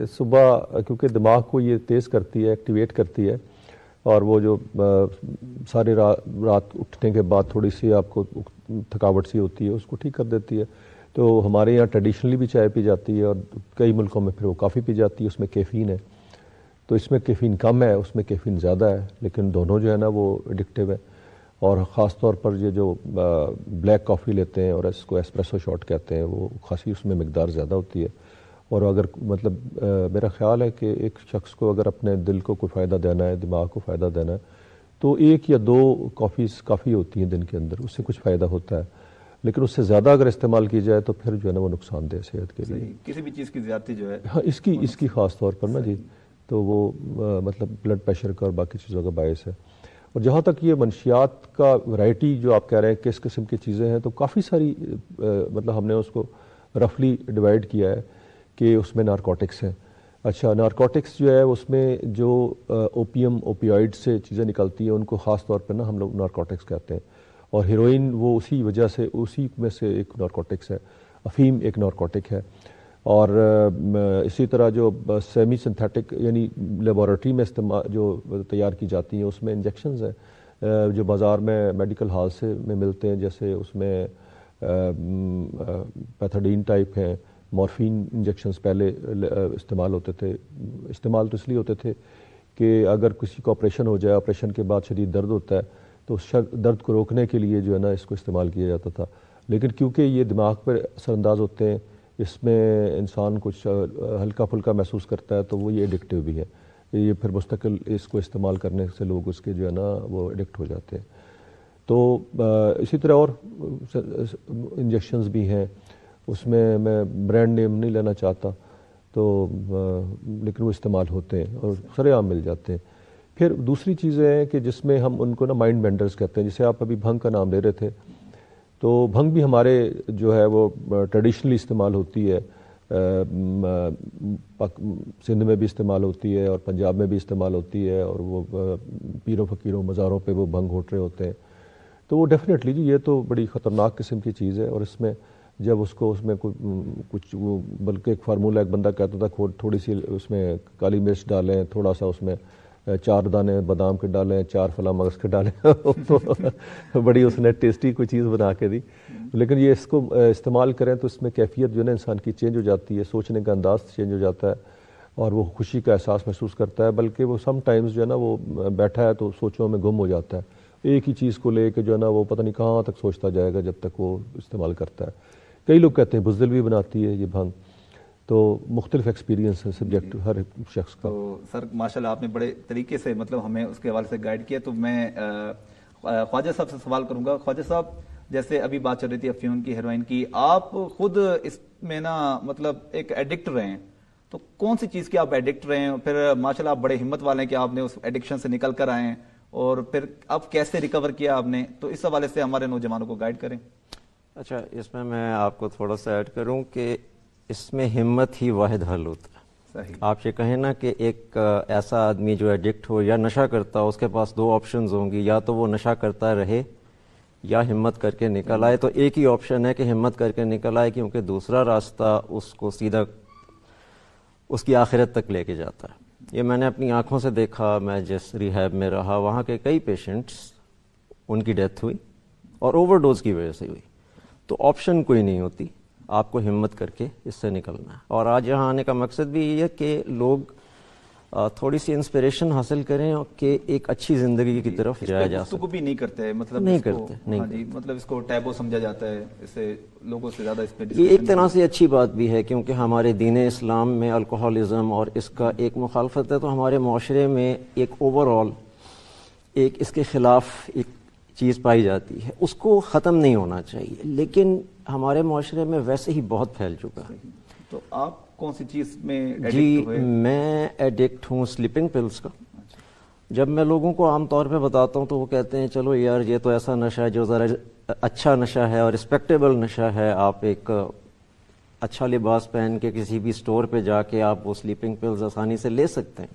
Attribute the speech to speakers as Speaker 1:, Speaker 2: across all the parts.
Speaker 1: صبح کیونکہ دماغ کو یہ تیز کرتی ہے، ایکٹیویٹ کرتی ہے، اور وہ جو سارے رات اٹھنے کے بعد تھوڑی سی آپ کو تھکاوٹ سی ہوتی ہے اس کو ٹھیک کر دیتی ہے. تو ہمارے یہاں ٹریڈیشنلی بھی چائے پی جاتی ہے اور کئی ملکوں میں پھر وہ کافی پی جاتی ہے. اس میں کیفین ہے، تو اس میں کیفین کم ہے، اس میں کیفین زیادہ ہے، لیکن دونوں جو ہے نا وہ ایڈکٹیو ہے. اور خاص طور پر یہ جو بلیک کافی لیتے ہیں اور اس کو ایسپریسو شاٹ کہتے ہیں، وہ خاصی اس میں مقدار زیادہ ہوتی ہے. اور اگر مطلب میرا خیال ہے کہ ایک شخص کو اگر اپنے دل کو کوئی فائدہ دینا ہے، دماغ کو فائدہ دینا ہے، تو 1 یا 2 کافیز کافی ہوتی ہیں دن کے اندر، اس سے کچھ فائدہ ہوتا ہے. لیکن اس سے زیادہ اگر استعمال کی جائے تو پھر جو ہے نا وہ نقصان دہ صحت کے لیے.
Speaker 2: کسی بھی چیز کی زیادتی جو ہے
Speaker 1: ہاں اس کی خاص طور پر نا جی، تو وہ مطلب بلڈ پریشر کا اور باقی چیزوں کا باعث ہے. اور جہاں تک یہ منشیات کا ورائٹی جو آپ کہہ رہے ہیں کس قسم کی چیزیں ہیں، تو کافی ساری مطلب ہم نے اس کو رفلی ڈیوائڈ کیا ہے کہ اس میں نارکوٹکس ہیں. اچھا، نارکوٹکس جو ہے اس میں جو اوپیم اوپیوائڈ سے چیزیں نکلتی ہیں ان کو خاص طور پہ نا ہم لوگ نارکوٹکس کہتے ہیں. اور ہیروئن وہ اسی وجہ سے اسی میں سے ایک نارکوٹکس ہے. افیم ایک نارکوٹک ہے. اور اسی طرح جو سیمی سنتھیٹک یعنی لیبارٹری میں استعمال جو تیار کی جاتی ہیں اس میں انجیکشنز ہیں جو بازار میں میڈیکل ہال سے میں ملتے ہیں، جیسے اس میں پیتھاڈین ٹائپ ہیں، مورفین انجیکشنز پہلے استعمال ہوتے تھے. استعمال تو اس لیے ہوتے تھے کہ اگر کسی کو آپریشن ہو جائے، آپریشن کے بعد شدید درد ہوتا ہے تو اس درد کو روکنے کے لیے جو ہے نا اس کو استعمال کیا جاتا تھا. لیکن کیونکہ یہ دماغ پر اثر انداز ہوتے ہیں، اس میں انسان کچھ ہلکا پھلکا محسوس کرتا ہے، تو وہ یہ ایڈکٹیو بھی ہے. یہ پھر مستقل اس کو استعمال کرنے سے لوگ اس کے جو ہے نا وہ ایڈکٹ ہو جاتے ہیں. تو اسی طرح اور انجیکشنز بھی ہیں، اس میں میں برانڈ نیم نہیں لینا چاہتا، تو لیکن وہ استعمال ہوتے ہیں اور سرے عام مل جاتے ہیں. پھر دوسری چیزیں ہیں کہ جس میں ہم ان کو نا مائنڈ بینڈرز کہتے ہیں، جسے آپ ابھی بھنگ کا نام لے رہے تھے. تو بھنگ بھی ہمارے جو ہے وہ ٹریڈیشنلی استعمال ہوتی ہے، سندھ میں بھی استعمال ہوتی ہے اور پنجاب میں بھی استعمال ہوتی ہے، اور وہ پیروں فقیروں مزاروں پہ وہ بھنگ گھوٹ رہے ہوتے ہیں. تو وہ ڈیفینیٹلی جی یہ تو بڑی خطرناک قسم کی چیز ہے. اور اس میں جب اس کو اس میں کچھ وہ بلکہ ایک فارمولہ ایک بندہ کہتا تھا تھوڑی سی اس میں کالی مرچ ڈالیں، تھوڑا سا اس میں 4 دانے بادام کے ڈالیں، 4 فلاں مغز کے ڈالیں، تو بڑی اس نے ٹیسٹی کوئی چیز بنا کے دی. لیکن یہ اس کو استعمال کریں تو اس میں کیفیت جو ہے نا انسان کی چینج ہو جاتی ہے، سوچنے کا انداز چینج ہو جاتا ہے اور وہ خوشی کا احساس محسوس کرتا ہے. بلکہ وہ سم ٹائمز جو ہے نا وہ بیٹھا ہے تو سوچوں میں گم ہو جاتا ہے، ایک ہی چیز کو لے کے جو ہے نا وہ پتہ نہیں کہاں تک سوچتا جائے گا جب تک وہ استعمال کرتا ہے. کئی لوگ کہتے ہیں بزدل بھی بناتی ہے یہ بھنگ. تو مختلف ایکسپیرینس ہے سبجیکٹ ہر شخص کا.
Speaker 2: تو سر ماشاءاللہ آپ نے بڑے طریقے سے مطلب ہمیں اس کے حوالے سے گائیڈ کیا. تو میں خواجہ صاحب سے سوال کروں گا. خواجہ صاحب، جیسے ابھی بات چل رہی تھی افیون کی، ہیروئن کی، آپ خود اس میں نا مطلب ایک ایڈکٹ رہے ہیں، تو کون سی چیز کے آپ ایڈکٹ رہے ہیں؟ پھر ماشاءاللہ آپ بڑے ہمت والے ہیں کہ آپ نے اس ایڈکشن سے نکل کر آئے ہیں، اور پھر اب کیسے ریکور کیا آپ نے؟ تو اس حوالے سے ہمارے نوجوانوں کو گائیڈ کریں.
Speaker 3: اچھا، اس میں آپ کو تھوڑا سا ایڈ کروں کہ اس میں ہمت ہی واحد حل ہوتا ہے.
Speaker 2: صحیح.
Speaker 3: آپ یہ کہیں نا کہ ایک ایسا آدمی جو ایڈکٹ ہو یا نشہ کرتا ہو، اس کے پاس 2 آپشنز ہوں گی، یا تو وہ نشہ کرتا رہے یا ہمت کر کے نکل آئے. تو ایک ہی آپشن ہے کہ ہمت کر کے نکل آئے، کیونکہ دوسرا راستہ اس کو سیدھا اس کی آخرت تک لے کے جاتا ہے. یہ میں نے اپنی آنکھوں سے دیکھا. میں جس ریہیب میں رہا وہاں کے کئی پیشنٹس ان کی ڈیتھ ہوئی اور اوور ڈوز کی وجہ سے ہوئی. تو آپشن کوئی نہیں ہوتی، آپ کو ہمت کر کے اس سے نکلنا ہے. اور آج یہاں آنے کا مقصد بھی یہ ہے کہ لوگ تھوڑی سی انسپریشن حاصل کریں کہ ایک اچھی زندگی کی طرف جایا جا سکے.
Speaker 2: اس کو بھی نہیں کرتے، مطلب
Speaker 3: نہیں کرتے.
Speaker 2: مطلب اس کو ٹیبو سمجھا جاتا ہے، اس سے لوگوں سے زیادہ اس پہ
Speaker 3: یہ ایک طرح سے اچھی بات بھی ہے، کیونکہ ہمارے دین اسلام میں الکوہولزم اور اس کا ایک مخالفت ہے. تو ہمارے معاشرے میں ایک اوور آل ایک اس کے خلاف ایک چیز پائی جاتی ہے، اس کو ختم نہیں ہونا چاہیے، لیکن ہمارے معاشرے میں ویسے ہی بہت پھیل چکا ہے.
Speaker 2: تو آپ کون سی چیز میں
Speaker 3: جی میں ایڈکٹ ہوں سلیپنگ پلز کا. جب میں لوگوں کو عام طور پہ بتاتا ہوں تو وہ کہتے ہیں چلو یار یہ تو ایسا نشہ ہے جو ذرا اچھا نشہ ہے اور رسپیکٹیبل نشہ ہے، آپ ایک اچھا لباس پہن کے کسی بھی اسٹور پہ جا کے آپ وہ سلیپنگ پلز آسانی سے لے سکتے ہیں.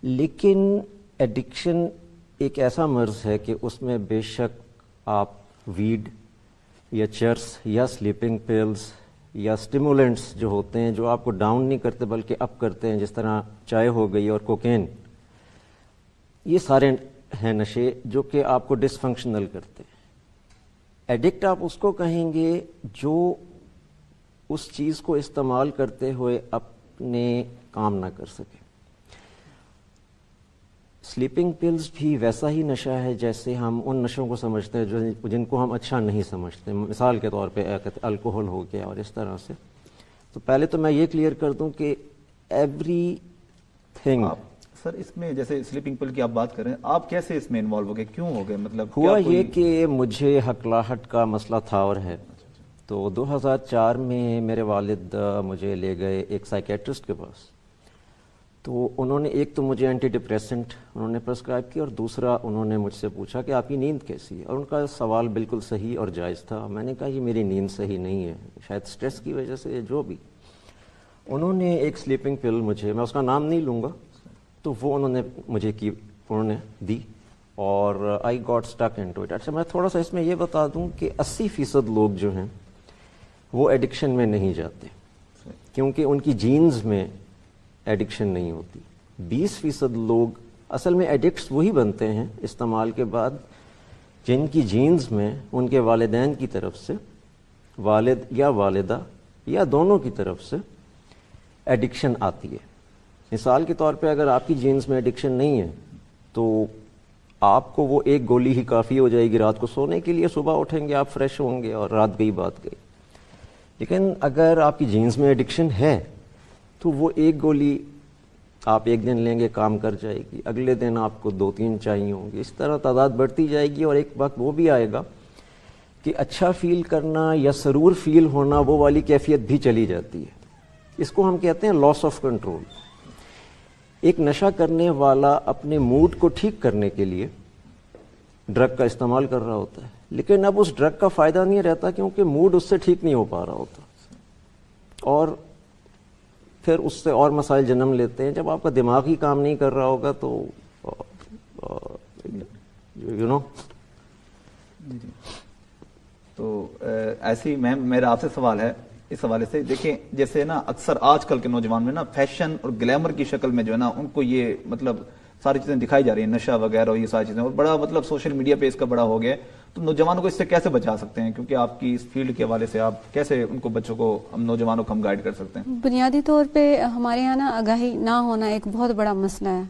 Speaker 3: لیکن ایڈکشن ایک ایسا مرض ہے کہ اس میں بے شک آپ ویڈ یا چرس یا سلیپنگ پلز یا اسٹیمولنٹس جو ہوتے ہیں جو آپ کو ڈاؤن نہیں کرتے بلکہ اپ کرتے ہیں، جس طرح چائے ہو گئی اور کوکین، یہ سارے ہیں نشے جو کہ آپ کو ڈس فنکشنل کرتے ہیں. ایڈکٹ آپ اس کو کہیں گے جو اس چیز کو استعمال کرتے ہوئے اپنے کام نہ کر سکے. سلیپنگ پلز بھی ویسا ہی نشہ ہے جیسے ہم ان نشوں کو سمجھتے ہیں جن کو ہم اچھا نہیں سمجھتے. مثال کے طور پہ الکوہل ہو گیا اور اس طرح سے. تو پہلے تو میں یہ کلیئر کر دوں کہ ایوری تھنگ.
Speaker 2: سر اس میں جیسے سلیپنگ پل کی آپ بات کر رہے ہیں، آپ کیسے اس میں انوالو ہو گئے، کیوں ہو گئے؟ مطلب
Speaker 3: ہوا یہ کہ مجھے ہکلاہٹ کا مسئلہ تھا اور ہے. تو 2004 میں میرے والد مجھے لے گئے ایک سائیکیٹرسٹ کے پاس. تو انہوں نے ایک تو مجھے اینٹی ڈپریسنٹ انہوں نے پرسکرائب کی، اور دوسرا انہوں نے مجھ سے پوچھا کہ آپ کی نیند کیسی ہے. اور ان کا سوال بالکل صحیح اور جائز تھا. میں نے کہا یہ میری نیند صحیح نہیں ہے، شاید سٹریس کی وجہ سے جو بھی. انہوں نے ایک سلیپنگ پل مجھے، میں اس کا نام نہیں لوں گا، تو وہ انہوں نے مجھے انہوں نے دی اور I got stuck into it. اچھا میں تھوڑا سا اس میں یہ بتا دوں کہ 80% لوگ جو ہیں وہ ایڈکشن میں نہیں جاتے کیونکہ ان کی جینز میں ایڈکشن نہیں ہوتی. 20% لوگ اصل میں ایڈکٹس وہی بنتے ہیں استعمال کے بعد جن کی جینز میں ان کے والدین کی طرف سے، والد یا والدہ یا دونوں کی طرف سے ایڈکشن آتی ہے. مثال کے طور پہ اگر آپ کی جینز میں ایڈکشن نہیں ہے تو آپ کو وہ ایک گولی ہی کافی ہو جائے گی رات کو سونے کے لیے. صبح اٹھیں گے آپ فریش ہوں گے اور رات گئی بات گئی. لیکن اگر آپ کی جینز میں ایڈکشن ہے تو وہ ایک گولی آپ ایک دن لیں گے کام کر جائے گی، اگلے دن آپ کو 2-3 چاہیے ہوں گی. اس طرح تعداد بڑھتی جائے گی اور ایک وقت وہ بھی آئے گا کہ اچھا فیل کرنا یا سرور فیل ہونا وہ والی کیفیت بھی چلی جاتی ہے. اس کو ہم کہتے ہیں لاس آف کنٹرول. ایک نشہ کرنے والا اپنے موڈ کو ٹھیک کرنے کے لیے ڈرگ کا استعمال کر رہا ہوتا ہے، لیکن اب اس ڈرگ کا فائدہ نہیں رہتا کیونکہ موڈ اس سے ٹھیک نہیں ہو پا رہا ہوتا، اور پھر اس سے اور مسائل جنم لیتے ہیں. جب آپ کا دماغ ہی کام نہیں کر رہا ہوگا تو
Speaker 2: تو ایسی میرا آپ سے سوال ہے اس حوالے سے. دیکھیں جیسے نا اکثر آج کل کے نوجوان میں نا فیشن اور گلیمر کی شکل میں جو ہے نا ان کو یہ مطلب ساری چیزیں دکھائی جا رہی ہیں، نشہ وغیرہ اور یہ ساری چیزیں، اور بڑا مطلب سوشل میڈیا پہ اس کا بڑا ہو گیا. تو نوجوانوں کو اس سے کیسے بچا سکتے ہیں؟ کیونکہ آپ کی اس فیلڈ کے حوالے سے آپ کیسے ان کو بچوں کو نوجوانوں کو ہم گائیڈ کر سکتے ہیں؟
Speaker 4: بنیادی طور پہ ہمارے یہاں نا آگاہی نہ ہونا ایک بہت بڑا مسئلہ ہے.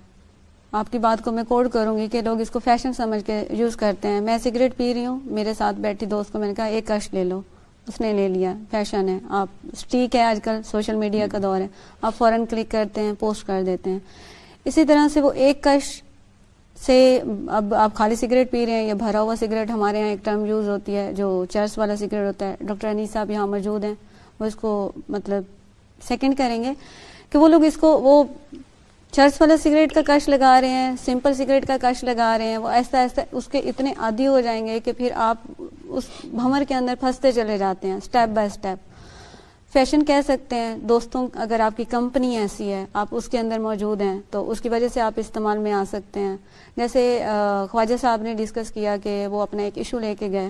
Speaker 4: آپ کی بات کو میں کوڈ کروں گی کہ لوگ اس کو فیشن سمجھ کے یوز کرتے ہیں. میں سگریٹ پی رہی ہوں، میرے ساتھ بیٹھی دوست کو میں نے کہا ایک کش لے لو، اس نے لے لیا. فیشن ہے، آپ اسٹیک ہے، آج کل سوشل میڈیا کا دور ہے، آپ فوراً کلک کرتے ہیں، پوسٹ کر دیتے ہیں. اسی طرح سے وہ ایک کش سے اب آپ خالی سگریٹ پی رہے ہیں یا بھرا ہوا سگریٹ، ہمارے یہاں ایک ٹرم یوز ہوتی ہے جو چرس والا سگریٹ ہوتا ہے. ڈاکٹر انیس صاحب یہاں موجود ہیں، وہ اس کو مطلب سیکنڈ کریں گے کہ وہ لوگ اس کو وہ چرس والا سگریٹ کا کش لگا رہے ہیں، سمپل سگریٹ کا کش لگا رہے ہیں. وہ ایسا ایسا اس کے اتنے عادی ہو جائیں گے کہ پھر آپ اس بھنور کے اندر پھنستے چلے جاتے ہیں سٹیپ بائی سٹیپ. فیشن کہہ سکتے ہیں. دوستوں اگر آپ کی کمپنی ایسی ہے، آپ اس کے اندر موجود ہیں تو اس کی وجہ سے آپ استعمال میں آ سکتے ہیں. جیسے خواجہ صاحب نے ڈسکس کیا کہ وہ اپنا ایک ایشو لے کے گئے،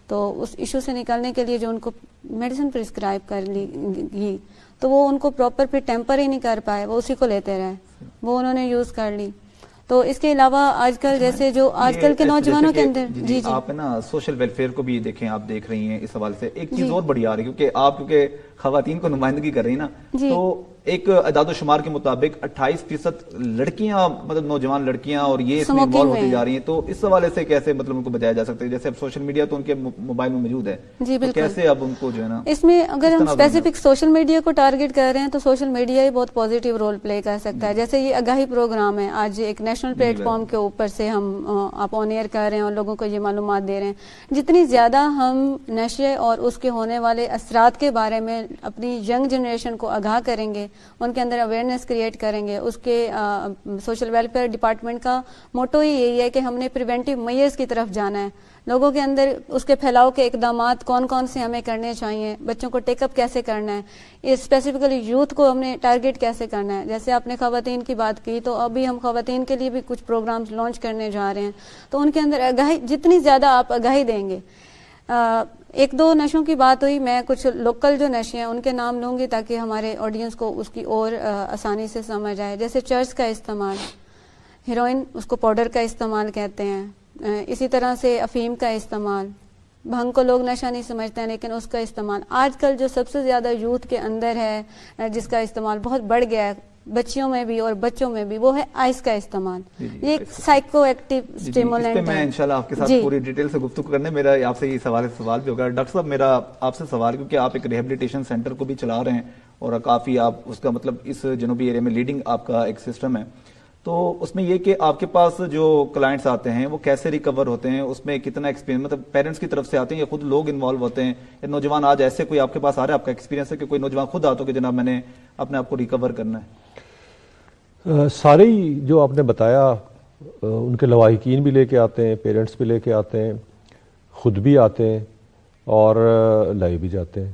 Speaker 4: تو اس ایشو سے نکلنے کے لیے جو ان کو میڈیسن پرسکرائب کر لی تو وہ ان کو پراپر پھر ٹیمپر ہی نہیں کر پائے، وہ اسی کو لیتے رہے، وہ انہوں نے یوز کر لی. تو اس کے علاوہ آج کل جیسے جو آج کل کے نوجوانوں کے اندر جی
Speaker 2: آپ نا سوشل ویلفیئر کو بھی دیکھیں، آپ دیکھ رہی ہیں اس حوالے سے ایک چیز اور بڑی آ رہی ہے کیونکہ خواتین کو نمائندگی کر رہی ہیں نا، تو ایک اعداد و شمار کے مطابق 28% لڑکیاں مطلب نوجوان لڑکیاں اور یہ اس میں انوالو ہوتی جا رہی ہیں. تو اس حوالے سے کیسے مطلب ان کو بچایا جا سکتا ہے؟ جیسے اب سوشل میڈیا تو ان کے موبائل میں موجود ہے،
Speaker 4: جی بالکل،
Speaker 2: کیسے اب ان کو جو ہے نا
Speaker 4: اس میں اگر ہم اسپیسیفک سوشل میڈیا کو ٹارگٹ کر رہے ہیں تو سوشل میڈیا ہی بہت پازیٹیو رول پلے کر سکتا ہے. جیسے یہ آگاہی پروگرام ہے، آج ایک نیشنل پلیٹ فارم کے اوپر سے ہم آپ آن ایئر کر رہے ہیں اور لوگوں کو یہ معلومات دے رہے ہیں. جتنی زیادہ ہم نشے اور اس کے ہونے والے اثرات کے بارے میں اپنی ینگ جنریشن کو آگاہ کریں گے، ان کے اندر اویئرنیس کریٹ کریں گے. اس کے سوشل ویلفیئر ڈپارٹمنٹ کا موٹو ہی یہی ہے کہ ہم نے پریونٹیو میئرز کی طرف جانا ہے. لوگوں کے اندر اس کے پھیلاؤ کے اقدامات کون کون سے ہمیں کرنے چاہیے، بچوں کو ٹیک اپ کیسے کرنا ہے، اسپیسیفکلی یوتھ کو ہم نے ٹارگٹ کیسے کرنا ہے. جیسے آپ نے خواتین کی بات کی تو ابھی ہم خواتین کے لیے بھی کچھ پروگرامز لانچ کرنے جا رہے ہیں. تو ان کے اندر آگاہی، جتنی زیادہ آپ آگاہی دیں گے، ایک دو نشوں کی بات ہوئی, میں کچھ لوکل جو نشے ہیں ان کے نام لوں گی تاکہ ہمارے آڈینس کو اس کی اور آسانی سے سمجھ آئے. جیسے چرس کا استعمال, ہیروئن اس کو پاؤڈر کا استعمال کہتے ہیں. اسی طرح سے افیم کا استعمال, بھنگ کو لوگ نشہ نہیں سمجھتے ہیں لیکن اس کا استعمال آج کل جو سب سے زیادہ یوتھ کے اندر ہے جس کا استعمال بہت بڑھ گیا ہے بچیوں میں بھی اور بچوں میں بھی, وہ ہے آئس کا استعمال. یہ ایک سائیکو ایکٹیو اسٹیمولنٹ ہے.
Speaker 2: میں انشاءاللہ آپ کے ساتھ پوری ڈیٹیل سے گفتگو کرنے, میرا آپ سے یہ سوال بھی ہوگا. ڈاکٹر صاحب میرا آپ سے سوال, کیونکہ آپ ایک ریہیبلیٹیشن سینٹر کو بھی چلا رہے ہیں اور کافی آپ اس کا مطلب اس جنوبی ایریا میں لیڈنگ آپ کا ایک سسٹم ہے, تو اس میں یہ کہ آپ کے پاس جو کلائنٹس آتے ہیں وہ کیسے ریکور ہوتے ہیں, اس میں کتنا ایکسپیرینس, مطلب پیرنٹس کی طرف سے آتے ہیں یا خود لوگ انوالو ہوتے ہیں, یا نوجوان آج ایسے کوئی آپ کے پاس آ رہا ہے, آپ کا ایکسپیرینس ہے کہ کوئی نوجوان خود آتا ہو کہ جناب میں نے اپنے آپ کو ریکور کرنا ہے؟
Speaker 1: سارے ہی جو آپ نے بتایا ان کے لواحقین بھی لے کے آتے ہیں, پیرنٹس بھی لے کے آتے ہیں, خود بھی آتے ہیں اور لائے بھی جاتے ہیں.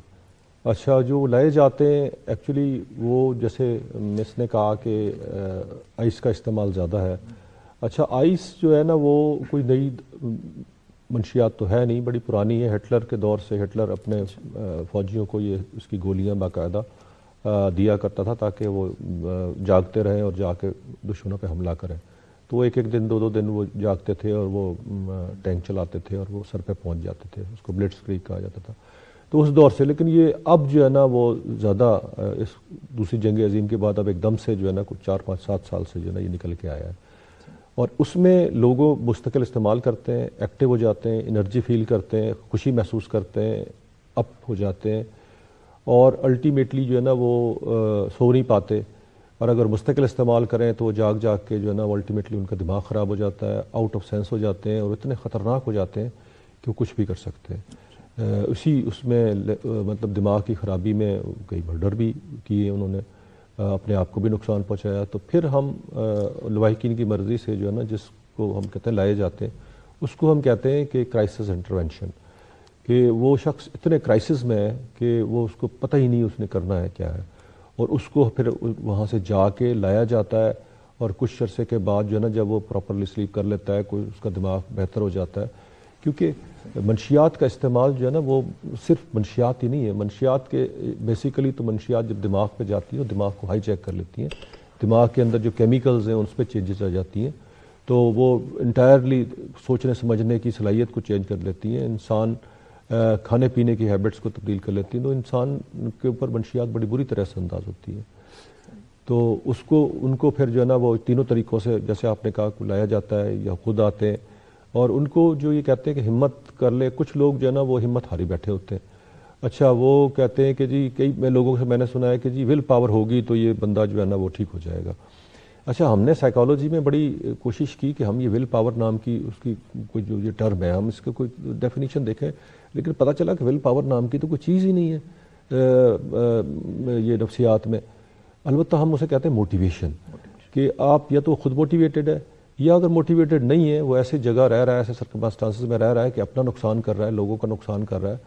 Speaker 1: اچھا, جو لائے جاتے ہیں ایکچولی وہ جیسے مس نے کہا کہ آئس کا استعمال زیادہ ہے. اچھا, آئس جو ہے نا وہ کوئی نئی منشیات تو ہے نہیں, بڑی پرانی ہے. ہٹلر کے دور سے ہٹلر اپنے فوجیوں کو یہ اس کی گولیاں باقاعدہ دیا کرتا تھا تاکہ وہ جاگتے رہیں اور جا کے دشمنوں پہ حملہ کریں. تو وہ ایک ایک دن 2 دن وہ جاگتے تھے اور وہ ٹینک چلاتے تھے اور وہ سر پہ پہنچ جاتے تھے, اس کو بلٹس کریگ کہا جاتا تھا. تو اس دور سے, لیکن یہ اب جو ہے نا وہ زیادہ اس دوسری جنگ عظیم کے بعد اب ایک دم سے جو ہے نا کچھ 4 5 7 سال سے جو ہے نا یہ نکل کے آیا ہے, اور اس میں لوگوں مستقل استعمال کرتے ہیں, ایکٹیو ہو جاتے ہیں, انرجی فیل کرتے ہیں, خوشی محسوس کرتے ہیں, اپ ہو جاتے ہیں, اور الٹیمیٹلی جو ہے نا وہ سو نہیں پاتے, اور اگر مستقل استعمال کریں تو وہ جاگ جاگ کے جو ہے نا وہ الٹیمیٹلی ان کا دماغ خراب ہو جاتا ہے, آؤٹ آف سینس ہو جاتے ہیں اور اتنے خطرناک ہو جاتے ہیں کہ وہ کچھ بھی کر سکتے ہیں. اس میں مطلب دماغ کی خرابی میں کئی مرڈر بھی کیے انہوں نے, اپنے آپ کو بھی نقصان پہنچایا. تو پھر ہم لواحقین کی مرضی سے جو ہے نا جس کو ہم کہتے ہیں لائے جاتے ہیں, اس کو ہم کہتے ہیں کہ کرائسس انٹرونشن, کہ وہ شخص اتنے کرائسس میں ہے کہ وہ اس کو پتہ ہی نہیں اس نے کرنا ہے کیا ہے, اور اس کو پھر وہاں سے جا کے لایا جاتا ہے, اور کچھ عرصے کے بعد جو ہے نا جب وہ پراپرلی سلیپ کر لیتا ہے, کوئی اس کا دماغ بہتر ہو جاتا ہے. کیونکہ منشیات کا استعمال جو ہے نا وہ صرف منشیات ہی نہیں ہے, منشیات کے بیسیکلی تو منشیات جب دماغ پہ جاتی ہیں وہ دماغ کو ہائی جیک کر لیتی ہیں, دماغ کے اندر جو کیمیکلز ہیں اس پہ چینجز آ جاتی ہیں, تو وہ انٹائرلی سوچنے سمجھنے کی صلاحیت کو چینج کر لیتی ہیں, انسان کھانے پینے کی ہیبٹس کو تبدیل کر لیتی ہیں. تو انسان کے اوپر منشیات بڑی بری طرح سے انداز ہوتی ہے. تو اس کو ان کو پھر جو ہے نا وہ تینوں طریقوں سے, جیسے آپ نے کہا, لایا جاتا ہے یا خود آتے ہیں, اور ان کو جو یہ کہتے ہیں کہ ہمت کر لے. کچھ لوگ جو ہے نا وہ ہمت ہاری بیٹھے ہوتے ہیں. اچھا, وہ کہتے ہیں کہ جی کئی لوگوں سے میں نے سنا ہے کہ جی ول پاور ہوگی تو یہ بندہ جو ہے نا وہ ٹھیک ہو جائے گا. اچھا, ہم نے سائیکالوجی میں بڑی کوشش کی کہ ہم یہ ول پاور نام کی اس کی کوئی جو یہ ٹرم ہے ہم اس کے کوئی ڈیفینیشن دیکھیں, لیکن پتہ چلا کہ ول پاور نام کی تو کوئی چیز ہی نہیں ہے یہ نفسیات میں. البتہ ہم اسے کہتے ہیں موٹیویشن, کہ آپ یا تو خود موٹیویٹڈ ہے, یا اگر موٹیویٹڈ نہیں ہے وہ ایسی جگہ رہ رہا ہے, ایسے سرکمسٹانسز میں رہ رہا ہے کہ اپنا نقصان کر رہا ہے, لوگوں کا نقصان کر رہا ہے,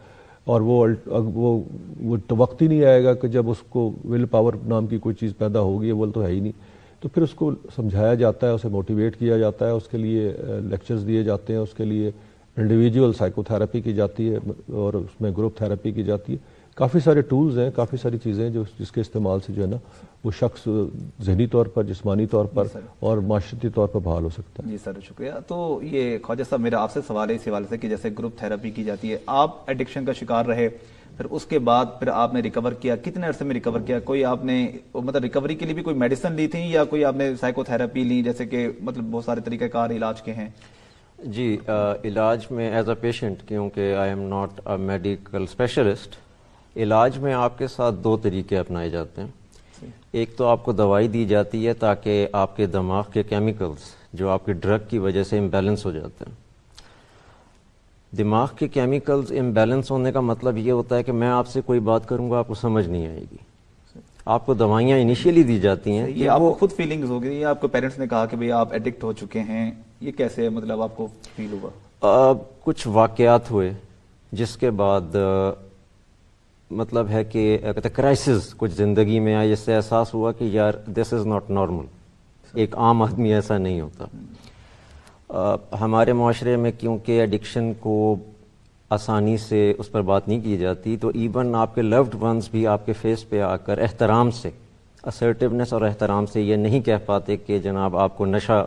Speaker 1: اور وہ وقت ہی نہیں آئے گا کہ جب اس کو ول پاور نام کی کوئی چیز پیدا ہوگی, وہ تو ہے ہی نہیں. تو پھر اس کو سمجھایا جاتا ہے, اسے موٹیویٹ کیا جاتا ہے, اس کے لیے لیکچرز دیے جاتے ہیں, اس کے لیے انڈیویجول سائیکو تھراپی کی جاتی ہے اور اس میں گروپ تھراپی کی جاتی ہے. کافی سارے ٹولز ہیں, کافی ساری چیزیں جو جس کے استعمال سے جو ہے نا وہ شخص ذہنی طور پر, جسمانی طور پر اور معاشرتی طور پر بحال ہو سکتا ہے.
Speaker 2: جی سر, شکریہ. تو یہ خواجہ صاحب میرا آپ سے سوال ہے اس حوالے سے کہ جیسے گروپ تھراپی کی جاتی ہے, آپ ایڈکشن کا شکار رہے, پھر اس کے بعد پھر آپ نے ریکور کیا, کتنے عرصے میں ریکور کیا؟ کوئی آپ نے مطلب ریکوری کے لیے بھی کوئی میڈیسن لی تھی یا کوئی آپ نے سائیکو تھراپی لی, جیسے کہ مطلب بہت سارے طریقہ کار علاج کے ہیں؟
Speaker 3: جی, علاج میں ایز اے پیشنٹ, کیونکہ I am not a medical specialist, علاج میں آپ کے ساتھ 2 طریقے اپنائے جاتے ہیں. ایک تو آپ کو دوائی دی جاتی ہے تاکہ آپ کے دماغ کے کیمیکلز جو آپ کے ڈرگ کی وجہ سے امبیلنس ہو جاتے ہیں. دماغ کے کیمیکلز امبیلنس ہونے کا مطلب یہ ہوتا ہے کہ میں آپ سے کوئی بات کروں گا آپ کو سمجھ نہیں آئے گی. آپ کو دوائیاں انیشیلی دی جاتی ہیں.
Speaker 2: یہ آپ کو خود فیلنگز ہو گئی, آپ کو پیرنٹس نے کہا کہ بھئی آپ ایڈکٹ ہو چکے ہیں, یہ کیسے مطلب آپ کو فیل ہوا؟
Speaker 3: کچھ واقعات ہوئے جس کے بعد مطلب ہے کہ کرائسس کچھ زندگی میں آئی, جس سے احساس ہوا کہ یار دس از ناٹ نارمل. ایک عام آدمی ایسا نہیں ہوتا. ہمارے معاشرے میں کیونکہ ایڈکشن کو آسانی سے اس پر بات نہیں کی جاتی تو ایون آپ کے لوڈ ونز بھی آپ کے فیس پہ آ کر احترام سے، اسرٹیونیس اور احترام سے یہ نہیں کہہ پاتے کہ جناب آپ کو نشہ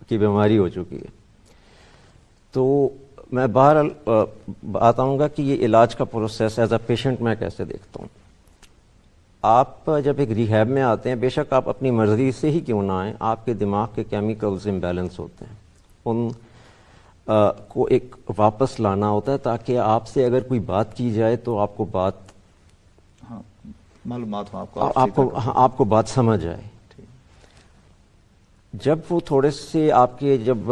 Speaker 3: کی بیماری ہو چکی ہے. تو میں بہرحال بتاؤں گا کہ یہ علاج کا پروسیس ایز اے پیشنٹ میں کیسے دیکھتا ہوں. آپ جب ایک ریہیب میں آتے ہیں، بے شک آپ اپنی مرضی سے ہی کیوں نہ آئیں، آپ کے دماغ کے کیمیکلز امبیلنس ہوتے ہیں، ان کو ایک واپس لانا ہوتا ہے تاکہ آپ سے اگر کوئی بات کی جائے تو آپ کو بات
Speaker 2: معلومات ہو،
Speaker 3: آپ کو بات سمجھ آئے. جب وہ تھوڑے سے آپ کے جب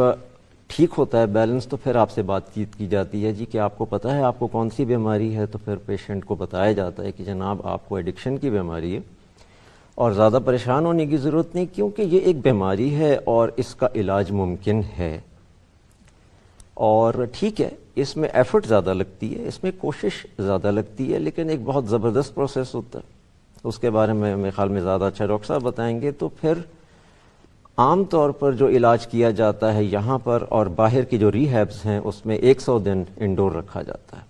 Speaker 3: ٹھیک ہوتا ہے بیلنس تو پھر آپ سے بات چیت کی جاتی ہے جی کہ آپ کو پتہ ہے آپ کو کون سی بیماری ہے، تو پھر پیشنٹ کو بتایا جاتا ہے کہ جناب آپ کو ایڈکشن کی بیماری ہے اور زیادہ پریشان ہونے کی ضرورت نہیں کیونکہ یہ ایک بیماری ہے اور اس کا علاج ممکن ہے. اور ٹھیک ہے اس میں ایفرٹ زیادہ لگتی ہے، اس میں کوشش زیادہ لگتی ہے، لیکن ایک بہت زبردست پروسیس ہوتا ہے. اس کے بارے میں میرے خیال میں زیادہ اچھا ڈاکٹر صاحب بتائیں گے. تو پھر عام طور پر جو علاج کیا جاتا ہے یہاں پر اور باہر کی جو ریہیبس ہیں اس میں 100 دن انڈور رکھا جاتا ہے.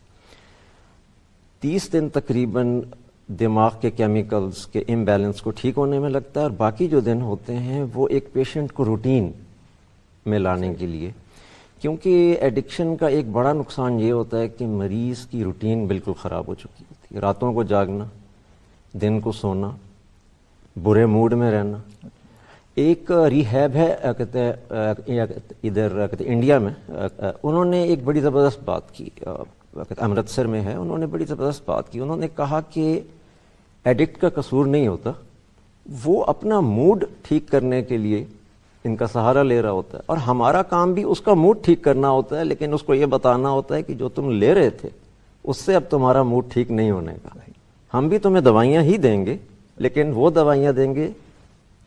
Speaker 3: 30 دن تقریباً دماغ کے کیمیکلز کے امبیلنس کو ٹھیک ہونے میں لگتا ہے اور باقی جو دن ہوتے ہیں وہ ایک پیشنٹ کو روٹین میں لانے کے لیے، کیونکہ ایڈکشن کا ایک بڑا نقصان یہ ہوتا ہے کہ مریض کی روٹین بالکل خراب ہو چکی ہوتی ہے. راتوں کو جاگنا، دن کو سونا، برے موڈ میں رہنا. ایک ریہیب ہے ادھر انڈیا میں، انہوں نے ایک بڑی زبردست بات کی، امرتسر میں ہے، انہوں نے بڑی زبردست بات کی. انہوں نے کہا کہ ایڈکٹ کا قصور نہیں ہوتا، وہ اپنا موڈ ٹھیک کرنے کے لیے ان کا سہارا لے رہا ہوتا ہے اور ہمارا کام بھی اس کا موڈ ٹھیک کرنا ہوتا ہے، لیکن اس کو یہ بتانا ہوتا ہے کہ جو تم لے رہے تھے اس سے اب تمہارا موڈ ٹھیک نہیں ہونے کا. ہم بھی تمہیں دوائیاں ہی دیں گے لیکن وہ دوائیاں دیں گے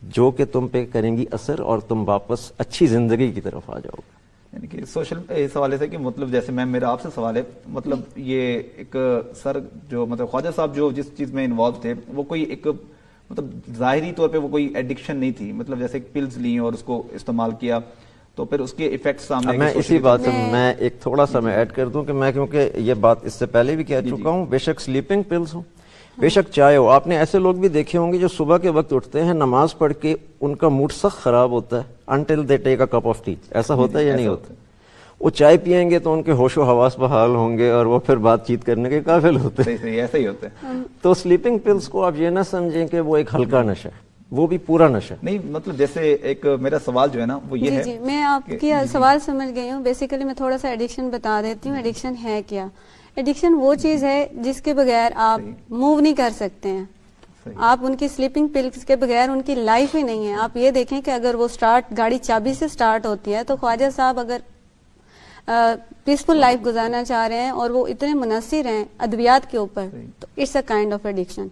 Speaker 3: جو کہ تم پہ کریں گی اثر اور تم واپس اچھی زندگی کی طرف آ جاؤ گے.
Speaker 2: یعنی کہ سوشل اس حوالے سے کہ مطلب جیسے میرا آپ سے سوال ہے، مطلب یہ ایک سر جو مطلب خواجہ صاحب جو جس چیز میں انوالو تھے وہ کوئی ایک مطلب ظاہری طور پہ وہ کوئی ایڈکشن نہیں تھی، مطلب جیسے پلز لی اور اس کو استعمال کیا تو پھر اس کے ایفیکٹس سامنے.
Speaker 3: میں اسی بات سے میں ایک تھوڑا سا میں ایڈ کر دوں کہ میں کیونکہ یہ بات اس سے پہلے بھی کہہ چکا ہوں، بے شک سلیپنگ پلز ہوں، بے شک چائے ہو. آپ نے ایسے لوگ بھی دیکھے ہوں گے جو صبح کے وقت اٹھتے ہیں، نماز پڑھ کے ان کا موڈ سخت خراب ہوتا ہے until they take a cup of T. ایسا ہوتا ہے یا نہیں ہوتا؟ وہ چائے پیئیں گے تو ان کے ہوش و حواس بحال ہوں گے اور وہ پھر بات چیت کرنے کے قابل ہوتے ہیں.
Speaker 2: ایسا ہی ہوتا ہے.
Speaker 3: تو سلیپنگ پلز کو آپ یہ نہ سمجھیں کہ وہ ایک ہلکا نشہ ہے، وہ بھی پورا نشہ
Speaker 2: نہیں. مطلب جیسے ایک میرا سوال جو ہے نا وہ یہ ہے.
Speaker 4: جی میں آپ کی سوال سمجھ گئی ہوں. بیسیکلی میں تھوڑا سا ایڈکشن بتا دیتی ہوں. ایڈکشن ہے کیا؟ ایڈکشن وہ چیز ہے جس کے بغیر آپ موو نہیں کر سکتے ہیں. آپ ان کی سلیپنگ پلز کے بغیر ان کی لائف ہی نہیں ہے. آپ یہ دیکھیں کہ اگر وہ گاڑی چابی سے سٹارٹ ہوتی ہے تو خواجہ صاحب اگر پیسفل لائف گزارنا چاہ رہے ہیں اور وہ اتنے منحصر ہیں ادویات کے اوپر تو it's a kind of addiction.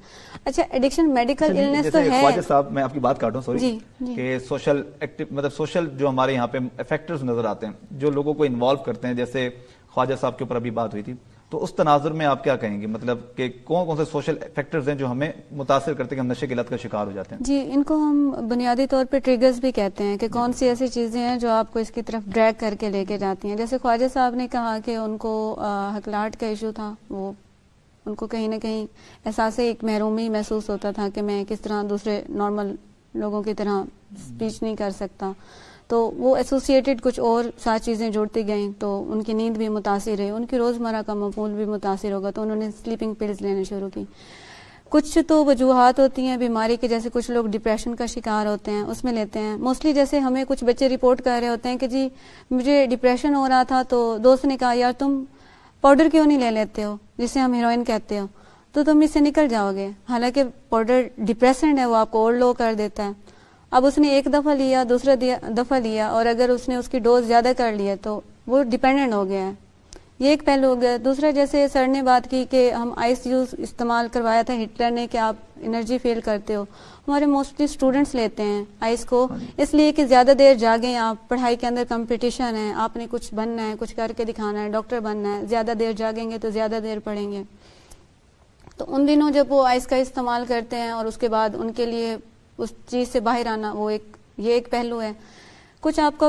Speaker 4: اچھا ایڈکشن میڈیکل النس تو ہے.
Speaker 2: خواجہ صاحب میں آپ کی بات کاٹوں سوری کہ سوشل ایکٹیو مطلب سوشل جو ہمارے یہاں پہ فیکٹرز نظر آتے ہیں جو لوگوں کو انوالو کرتے ہیں، جیسے خواجہ صاحب کے اوپر ابھی بات ہوئی تھی، تو اس تناظر میں آپ کیا کہیں گے مطلب کہ کون کون سے سوشل فیکٹرز ہیں جو ہمیں متاثر کرتے ہیں کہ ہم نشے کی لت کا شکار ہو جاتے ہیں؟
Speaker 4: جی ان کو ہم بنیادی طور پہ ٹریگرز بھی کہتے ہیں کہ کون سی ایسی چیزیں ہیں جو آپ کو اس کی طرف ڈریگ کر کے لے کے جاتی ہیں. جیسے خواجہ صاحب نے کہا کہ ان کو ہکلاہٹ کا ایشو تھا، وہ ان کو کہیں نہ کہیں احساس ایک محرومی محسوس ہوتا تھا کہ میں کس طرح دوسرے نارمل لوگوں کی طرح اسپیچ نہیں کر سکتا. تو وہ ایسوسیٹڈ کچھ اور سات چیزیں جوڑتی گئیں تو ان کی نیند بھی متاثر ہے، ان کی روزمرہ کا مفعول بھی متاثر ہوگا، تو انہوں نے سلیپنگ پلز لینے شروع کی. کچھ تو وجوہات ہوتی ہیں بیماری کے، جیسے کچھ لوگ ڈپریشن کا شکار ہوتے ہیں اس میں لیتے ہیں. موسٹلی جیسے ہمیں کچھ بچے رپورٹ کر رہے ہوتے ہیں کہ جی مجھے ڈپریشن ہو رہا تھا تو دوست نے کہا یار تم پاؤڈر کیوں نہیں لے لیتے ہو جسے ہم ہیروئن کہتے ہو تو تم اس سے نکل جاؤ گے. حالانکہ پاؤڈر ڈپریسنٹ ہے، وہ آپ کو اور لو کر دیتا ہے. اب اس نے ایک دفعہ لیا، دوسرا دفعہ لیا، اور اگر اس نے اس کی ڈوز زیادہ کر لیا تو وہ ڈیپینڈنٹ ہو گیا ہے. یہ ایک پہلو ہو گیا. دوسرا جیسے سر نے بات کی کہ ہم آئس یوز استعمال کروایا تھا ہٹلر نے کہ آپ انرجی فیل کرتے ہو. ہمارے موسٹلی اسٹوڈنٹس لیتے ہیں آئس کو اس لیے کہ زیادہ دیر جاگیں آپ، پڑھائی کے اندر کمپٹیشن ہے، آپ نے کچھ بننا ہے، کچھ کر کے دکھانا ہے، ڈاکٹر بننا ہے، زیادہ دیر جاگیں گے تو زیادہ دیر پڑھیں گے. تو ان دنوں جب وہ آئس کا استعمال کرتے ہیں اور اس کے بعد ان کے لیے اس چیز سے باہر آنا، وہ یہ ایک پہلو ہے. کچھ آپ کا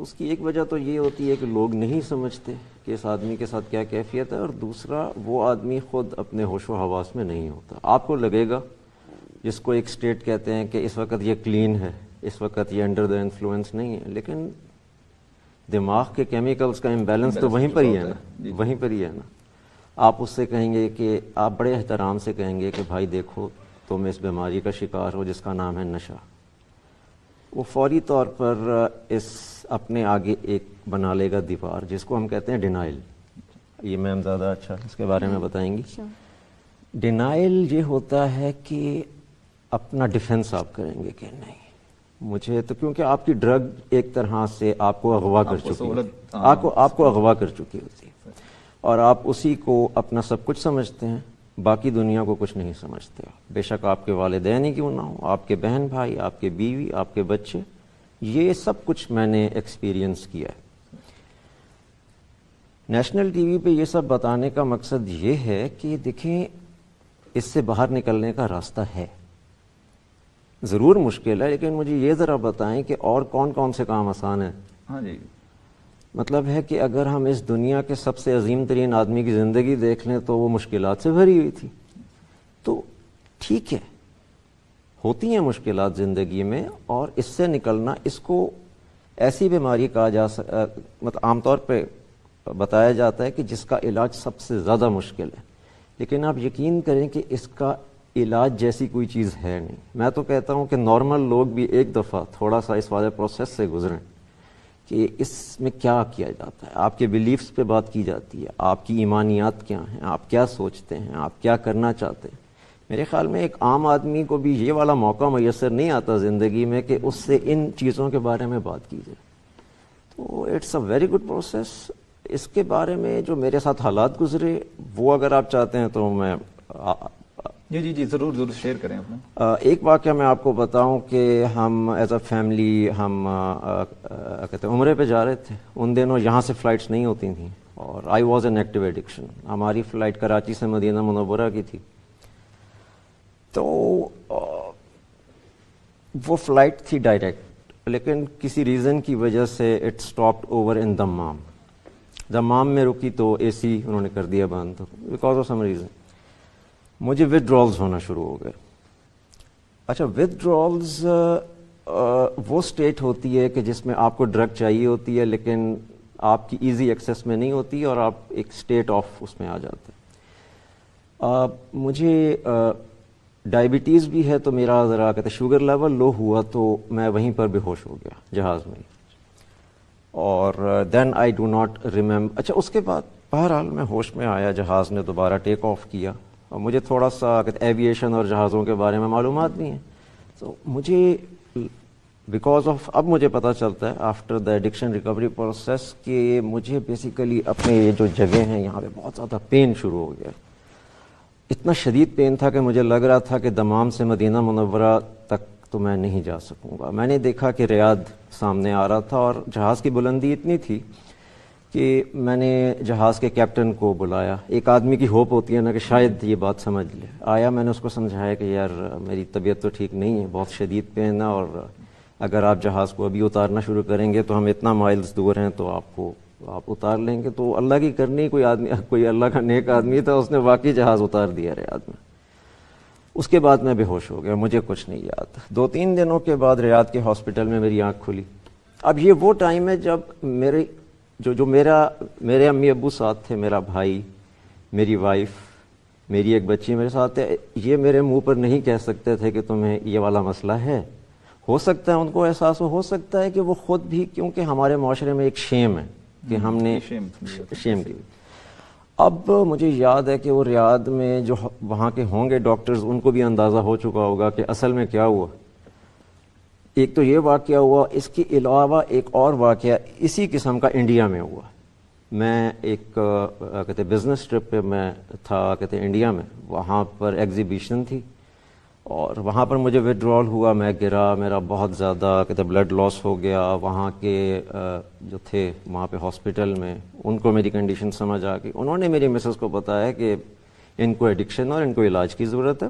Speaker 3: اس کی ایک وجہ تو یہ ہوتی ہے کہ لوگ نہیں سمجھتے کہ اس آدمی کے ساتھ کیا کیفیت ہے، اور دوسرا وہ آدمی خود اپنے ہوش و حواس میں نہیں ہوتا. آپ کو لگے گا جس کو ایک اسٹیٹ کہتے ہیں کہ اس وقت یہ کلین ہے، اس وقت یہ انڈر دا انفلوئنس نہیں ہے، لیکن دماغ کے کیمیکلز کا امبیلنس تو وہیں پر ہی ہے نا، وہیں پر ہی ہے نا. آپ اس سے کہیں گے کہ آپ بڑے احترام سے کہیں گے کہ بھائی دیکھو تم اس بیماری کا شکار ہو جس کا نام ہے نشہ. وہ فوری طور پر اس اپنے آگے ایک بنا لے گا دیوار جس کو ہم کہتے ہیں ڈینائل. یہ میم زیادہ اچھا اس کے بارے میں بتائیں گی. ڈینائل یہ ہوتا ہے کہ اپنا ڈیفنس آپ کریں گے کہ نہیں مجھے تو، کیونکہ آپ کی ڈرگ ایک طرح سے آپ کو اغوا کر چکی ہے، آپ کو اغوا کر چکی ہوتی ہے، اور آپ اسی کو اپنا سب کچھ سمجھتے ہیں، باقی دنیا کو کچھ نہیں سمجھتے. بے شک آپ کے والدین ہی کیوں نہ ہوں، آپ کے بہن بھائی، آپ کے بیوی، آپ کے بچے، یہ سب کچھ میں نے ایکسپیرینس کیا ہے. نیشنل ٹی وی پہ یہ سب بتانے کا مقصد یہ ہے کہ دیکھیں اس سے باہر نکلنے کا راستہ ہے، ضرور مشکل ہے، لیکن مجھے یہ ذرا بتائیں کہ اور کون کون سے کام آسان ہیں.
Speaker 2: ہاں جی،
Speaker 3: مطلب ہے کہ اگر ہم اس دنیا کے سب سے عظیم ترین آدمی کی زندگی دیکھ لیں تو وہ مشکلات سے بھری ہوئی تھی. تو ٹھیک ہے، ہوتی ہیں مشکلات زندگی میں، اور اس سے نکلنا، اس کو ایسی بیماری کہا مطلب عام طور پہ بتایا جاتا ہے کہ جس کا علاج سب سے زیادہ مشکل ہے، لیکن آپ یقین کریں کہ اس کا علاج جیسی کوئی چیز ہے نہیں. میں تو کہتا ہوں کہ نارمل لوگ بھی ایک دفعہ تھوڑا سا اس والے پروسیس سے گزریں کہ اس میں کیا کیا جاتا ہے. آپ کے بلیفز پہ بات کی جاتی ہے، آپ کی ایمانیات کیا ہیں، آپ کیا سوچتے ہیں، آپ کیا کرنا چاہتے ہیں. میرے خیال میں ایک عام آدمی کو بھی یہ والا موقع میسر نہیں آتا زندگی میں کہ اس سے ان چیزوں کے بارے میں بات کی جائے. تو it's a very good process. اس کے بارے میں جو میرے ساتھ حالات گزرے وہ اگر آپ چاہتے ہیں تو میں
Speaker 2: جی ضرور شیئر کریں اپنا.
Speaker 3: ایک واقعہ میں آپ کو بتاؤں کہ ہم ایز اے فیملی ہم کہتے ہیں عمرے پہ جا رہے تھے. ان دنوں یہاں سے فلائٹس نہیں ہوتی تھیں، اور I was an active addiction. ہماری فلائٹ کراچی سے مدینہ منورہ کی تھی. تو وہ فلائٹ تھی ڈائریکٹ، لیکن کسی ریزن کی وجہ سے it stopped over in Dammam. Dammam میں رکی تو اے سی انہوں نے کر دیا بند بیکاز آف سم ریزن. مجھے ودرالز ہونا شروع ہو گئے. اچھا، ودرالز وہ اسٹیٹ ہوتی ہے کہ جس میں آپ کو ڈرگ چاہیے ہوتی ہے لیکن آپ کی ایزی ایکسیس میں نہیں ہوتی، اور آپ ایک اسٹیٹ آف اس میں آ جاتے ہیں. مجھے ڈائبٹیز بھی ہے، تو میرا ذرا کہتے شوگر لیول لو ہوا تو میں وہیں پر بے ہوش ہو گیا جہاز میں. اور دین آئی ڈو ناٹ ریممبر. اچھا، اس کے بعد بہرحال میں ہوش میں آیا، جہاز نے دوبارہ ٹیک آف کیا، اور مجھے تھوڑا سا ایویشن اور جہازوں کے بارے میں معلومات بھی ہیں. تو مجھے بیکاز آف اب مجھے پتہ چلتا ہے after the addiction recovery process کہ مجھے بیسیکلی اپنے یہ جو جگہ ہیں یہاں پہ بہت زیادہ پین شروع ہو گیا. اتنا شدید پین تھا کہ مجھے لگ رہا تھا کہ دمام سے مدینہ منورہ تک تو میں نہیں جا سکوں گا. میں نے دیکھا کہ ریاض سامنے آ رہا تھا، اور جہاز کی بلندی اتنی تھی کہ میں نے جہاز کے کیپٹن کو بلایا. ایک آدمی کی ہوپ ہوتی ہے نا کہ شاید یہ بات سمجھ لے. آیا، میں نے اس کو سمجھایا کہ یار میری طبیعت تو ٹھیک نہیں ہے، بہت شدید پین ہے، اور اگر آپ جہاز کو ابھی اتارنا شروع کریں گے تو ہم اتنا مائلز دور ہیں تو آپ اتار لیں گے. تو اللہ کی کرنی، کوئی اللہ کا نیک آدمی تھا، اس نے واقعی جہاز اتار دیا ریاض میں. اس کے بعد میں بے ہوش ہو گیا، مجھے کچھ نہیں یاد. 2-3 دنوں کے بعد ریاض کے ہاسپٹل میں میری آنکھ کھلی. اب یہ وہ ٹائم ہے جب میرے امی ابو ساتھ تھے، میرا بھائی، میری وائف، میری ایک بچی میرے ساتھ ہے. یہ میرے منہ پر نہیں کہہ سکتے تھے کہ تمہیں یہ والا مسئلہ ہے. ہو سکتا ہے ان کو احساس ہو سکتا ہے کہ وہ خود بھی، کیونکہ ہمارے معاشرے میں ایک شیم ہے کہ ہم نے شیم کی. اب مجھے یاد ہے کہ وہ ریاض میں جو وہاں کے ہوں گے ڈاکٹرز، ان کو بھی اندازہ ہو چکا ہوگا کہ اصل میں کیا ہوا. ایک تو یہ واقعہ ہوا، اس کے علاوہ ایک اور واقعہ اسی قسم کا انڈیا میں ہوا. میں ایک کہتے بزنس ٹرپ پہ میں تھا کہتے انڈیا میں. وہاں پر ایگزیبیشن تھی، اور وہاں پر مجھے وڈرال ہوا. میں گرا، میرا بہت زیادہ کہتے بلڈ لاس ہو گیا. وہاں کے جو تھے وہاں پہ ہاسپٹل میں، ان کو میری کنڈیشن سمجھ آ گئی. انہوں نے میری مسز کو بتایا کہ ان کو ایڈکشن اور ان کو علاج کی ضرورت ہے.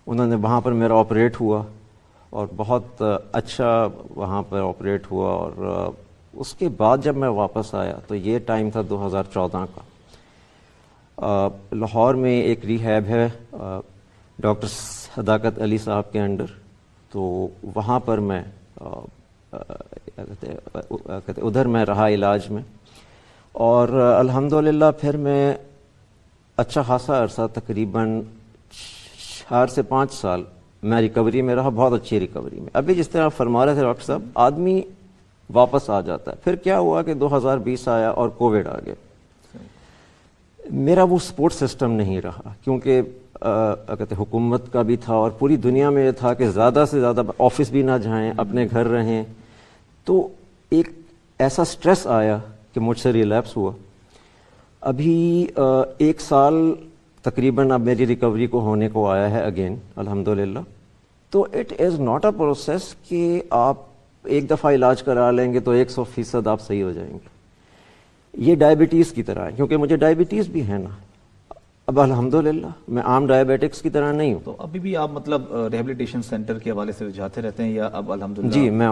Speaker 3: انہوں نے وہاں پر میرا آپریٹ ہوا، اور بہت اچھا وہاں پر آپریٹ ہوا. اور اس کے بعد جب میں واپس آیا تو یہ ٹائم تھا 2014 کا. لاہور میں ایک ریہیب ہے ڈاکٹر صداقت علی صاحب کے انڈر, تو وہاں پر میں ادھر میں رہا علاج میں, اور الحمدللہ پھر میں اچھا خاصا عرصہ تقریباً 4 سے 5 سال میں ریکوری میں رہا, بہت اچھی ریکوری میں. ابھی جس طرح فرما رہے تھے ڈاکٹر صاحب, آدمی واپس آ جاتا ہے. پھر کیا ہوا کہ 2020 آیا اور کووڈ آ گیا. میرا وہ سپورٹ سسٹم نہیں رہا, کیونکہ کہتے حکومت کا بھی تھا اور پوری دنیا میں یہ تھا کہ زیادہ سے زیادہ آفس بھی نہ جائیں, اپنے گھر رہیں. تو ایک ایسا سٹریس آیا کہ مجھ سے ریلیپس ہوا. ابھی 1 سال تقریباً اب میری ریکوری کو ہونے کو آیا ہے اگین الحمدللہ. تو it is not a process کہ آپ ایک دفعہ علاج کرا لیں گے تو 100% آپ صحیح ہو جائیں گے. یہ ڈائبٹیز کی طرح ہے, کیونکہ مجھے ڈائبٹیز بھی ہے نا. اب الحمدللہ میں عام ڈائبیٹکس کی طرح نہیں ہوں.
Speaker 2: تو ابھی بھی آپ مطلب ریہیبلیٹیشن سینٹر کے حوالے سے جاتے رہتے ہیں یا اب الحمدللہ؟
Speaker 3: جی, میں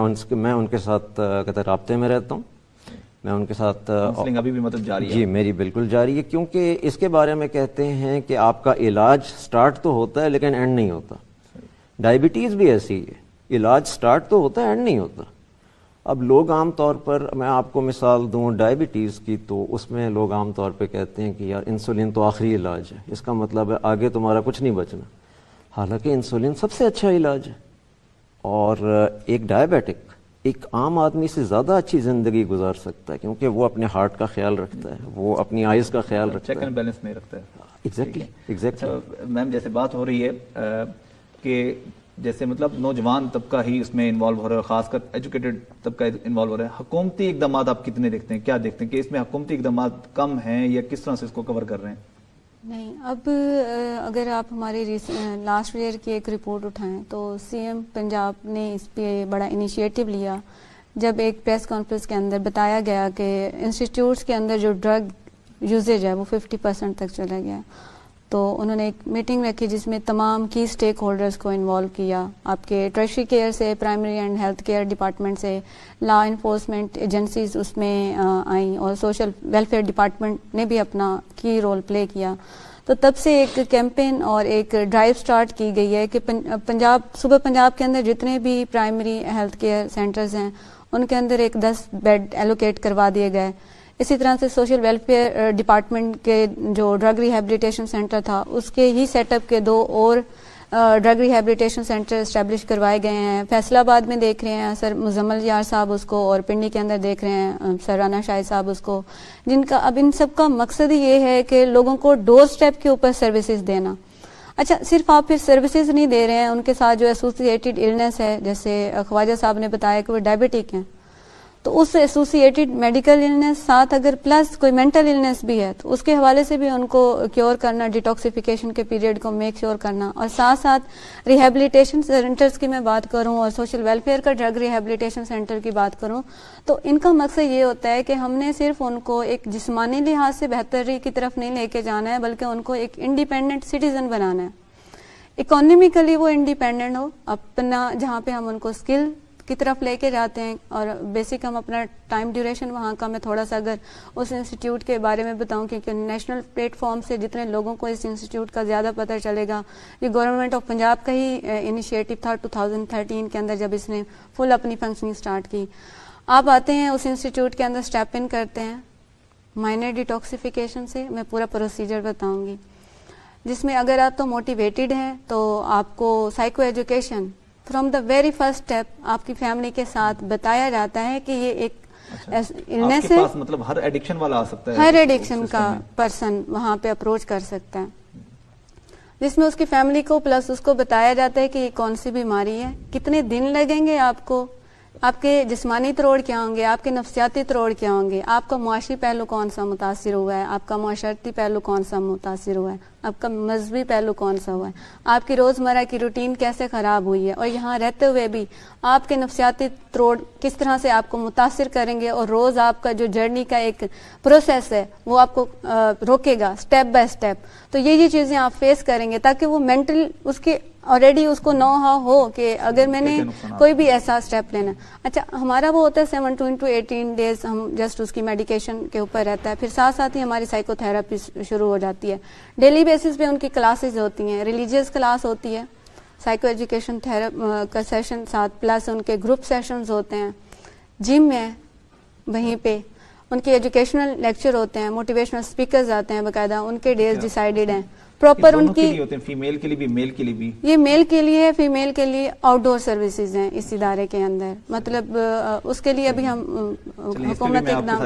Speaker 3: ان کے ساتھ کہتے رابطے میں رہتا ہوں. میں ان کے ساتھ
Speaker 2: کاؤنسلنگ ابھی بھی مطلب جاری ہے؟
Speaker 3: جی میری بالکل جاری ہے, کیونکہ اس کے بارے میں کہتے ہیں کہ آپ کا علاج سٹارٹ تو ہوتا ہے لیکن اینڈ نہیں ہوتا. ڈائبٹیز بھی ایسی ہے, علاج سٹارٹ تو ہوتا ہے اینڈ نہیں ہوتا. اب لوگ عام طور پر, میں آپ کو مثال دوں ڈائبٹیز کی, تو اس میں لوگ عام طور پہ کہتے ہیں کہ یار انسولین تو آخری علاج ہے, اس کا مطلب ہے آگے تمہارا کچھ نہیں بچنا. حالانکہ انسولین سب سے اچھا علاج ہے. اور ایک ڈائبیٹک ایک عام آدمی سے زیادہ اچھی زندگی گزار سکتا ہے, کیونکہ وہ اپنے ہارٹ کا خیال رکھتا ہے, وہ اپنی آئز کا خیال رکھتا ہے,
Speaker 2: چیک اینڈ بیلنس نہیں رکھتا ہے.
Speaker 3: ایگزیکٹلی.
Speaker 2: میم جیسے بات ہو رہی ہے کہ جیسے مطلب نوجوان طبقہ ہی اس میں انوالو ہو رہا ہے, خاص کر ایجوکیٹڈ طبقہ انوالو ہو رہا ہے. حکومتی اقدامات آپ کتنے دیکھتے ہیں, کیا دیکھتے ہیں کہ اس میں حکومتی اقدامات کم ہیں یا کس طرح سے اس کو کور کر رہے ہیں؟
Speaker 4: نہیں, اب اگر آپ ہماری لاسٹ ایئر کی ایک رپورٹ اٹھائیں تو سی ایم پنجاب نے اس پہ بڑا انیشیٹو لیا, جب ایک پریس کانفرنس کے اندر بتایا گیا کہ انسٹیٹیوٹس کے اندر جو ڈرگ یوزیج ہے وہ 50% تک چلا گیا. تو انہوں نے ایک میٹنگ رکھی جس میں تمام کی اسٹیک ہولڈرز کو انوالو کیا, آپ کے ٹریشری کیئر سے, primary and health care department سے, لا انفورسمنٹ ایجنسیز اس میں آئیں, اور سوشل ویلفیئر ڈپارٹمنٹ نے بھی اپنا کی رول پلے کیا. تو تب سے ایک کیمپین اور ایک ڈرائیو سٹارٹ کی گئی ہے کہ صوبہ پنجاب کے اندر جتنے بھی پرائمری ہیلتھ کیئر سینٹرز ہیں ان کے اندر ایک 10 بیڈ ایلوکیٹ کروا دیے گئے. اسی طرح سے سوشل ویلفیئر ڈپارٹمنٹ کے جو ڈرگ ریہیبلیٹیشن سینٹر تھا اس کے ہی سیٹ اپ کے 2 اور ڈرگ ریہیبلیٹیشن سینٹر اسٹیبلش کروائے گئے ہیں. فیصل آباد میں دیکھ رہے ہیں سر مزمل یار صاحب اس کو, اور پنڈی کے اندر دیکھ رہے ہیں سر رانا شاہد صاحب اس کو, جن کا اب ان سب کا مقصد یہ ہے کہ لوگوں کو ڈور سٹیپ کے اوپر سروسز دینا. اچھا, صرف آپ پھر سروسز نہیں دے رہے ہیں, ان کے ساتھ جو ایسوسیٹڈ النس ہے, جیسے خواجہ صاحب نے بتایا کہ وہ ڈائبٹک ہیں, تو اس ایسوسیٹڈ میڈیکل النس ساتھ اگر پلس کوئی مینٹل النس بھی ہے تو اس کے حوالے سے بھی ان کو کیور کرنا, ڈیٹاکسیفیکیشن کے پیریڈ کو میک شیور کرنا. اور ساتھ ساتھ ریہیبلیٹیشن سینٹرز کی میں بات کروں اور سوشل ویلفیئر کا ڈرگ ریہیبلیٹیشن سینٹر کی بات کروں تو ان کا مقصد یہ ہوتا ہے کہ ہم نے صرف ان کو ایک جسمانی لحاظ سے بہتری کی طرف نہیں لے کے جانا ہے, بلکہ ان کو ایک انڈیپینڈنٹ سٹیزن بنانا ہے. اکانومیکلی وہ انڈیپینڈنٹ ہو اپنا, جہاں پہ ہم ان کو اسکل کی طرف لے کے جاتے ہیں. اور بیسک ہم اپنا ٹائم ڈیوریشن وہاں کا میں تھوڑا سا اگر اس انسٹیٹیوٹ کے بارے میں بتاؤں, کیونکہ نیشنل پلیٹ فارم سے جتنے لوگوں کو اس انسٹیٹیوٹ کا زیادہ پتہ چلے گا, یہ گورنمنٹ آف پنجاب کا ہی انیشیٹو تھا 2013 کے اندر جب اس نے فل اپنی فنکشننگ سٹارٹ کی. آپ آتے ہیں اس انسٹیٹیوٹ کے اندر اسٹیپ ان کرتے ہیں مائنر ڈیٹاکسیفیکیشن سے, میں پورا پروسیجر بتاؤں گی, جس میں اگر آپ تو موٹیویٹڈ ہیں تو آپ کو psycho education from the very first step آپ کی فیملی کے ساتھ بتایا جاتا ہے کہ یہ ایک النس ہے.
Speaker 2: مطلب ہر ایڈکشن والا آ سکتا ہے,
Speaker 4: ہر ایڈکشن کا پرسن وہاں پہ اپروچ کر سکتا ہے, جس میں اس کی فیملی کو پلس اس کو بتایا جاتا ہے کہ یہ کون سی بیماری ہے, کتنے دن لگیں گے آپ کو, آپ کے جسمانی تروڑ کیا ہوں گے, آپ کے نفسیاتی تروڑ کیا ہوں گے, آپ کا معاشی پہلو کون سا متاثر ہوا ہے, آپ کا معاشرتی پہلو کون سا متاثر ہوا ہے, آپ کا مذہبی پہلو کون سا ہوا ہے, آپ کی روزمرہ کی روٹین کیسے خراب ہوئی ہے, اور یہاں رہتے ہوئے بھی آپ کے نفسیاتی تروڑ کس طرح سے آپ کو متاثر کریں گے, اور روز آپ کا جو جرنی کا ایک پروسیس ہے وہ آپ کو روکے گا اسٹیپ بائی اسٹیپ. تو یہ چیزیں آپ فیس کریں گے تاکہ وہ مینٹل اس کے آلریڈی اس کو نو ہاؤ ہو کہ اگر میں نے کوئی بھی ایسا اسٹیپ لینا. اچھا ہمارا وہ ہوتا ہے 7 to 18 days ہم جسٹ اس کی میڈیکیشن کے اوپر رہتا ہے, پھر ساتھ ساتھ ہی ہماری سائیکو تھراپی شروع ہو جاتی ہے. ڈیلی بیسس پہ ان کی کلاسز ہوتی ہیں, ریلیجیس کلاس ہوتی ہے, سائیکو ایجوکیشن کا سیشن ساتھ, پلس ان کے گروپ سیشنز ہوتے ہیں, جم ہے وہیں پہ, ان کے ایجوکیشنل لیکچر ہوتے ہیں, موٹیویشنل اسپیکرز آتے ہیں باقاعدہ, ان کے ڈیز ڈیسائیڈڈ ہیں پراپر. ان کی
Speaker 2: فیمیل کے لیے بھی میل کے لیے بھی,
Speaker 4: یہ میل کے لیے ہے, فیمیل کے لیے آؤٹ ڈور سروسز ہیں اس ادارے کے اندر. مطلب اس کے لیے ابھی ہم حکومت اقدام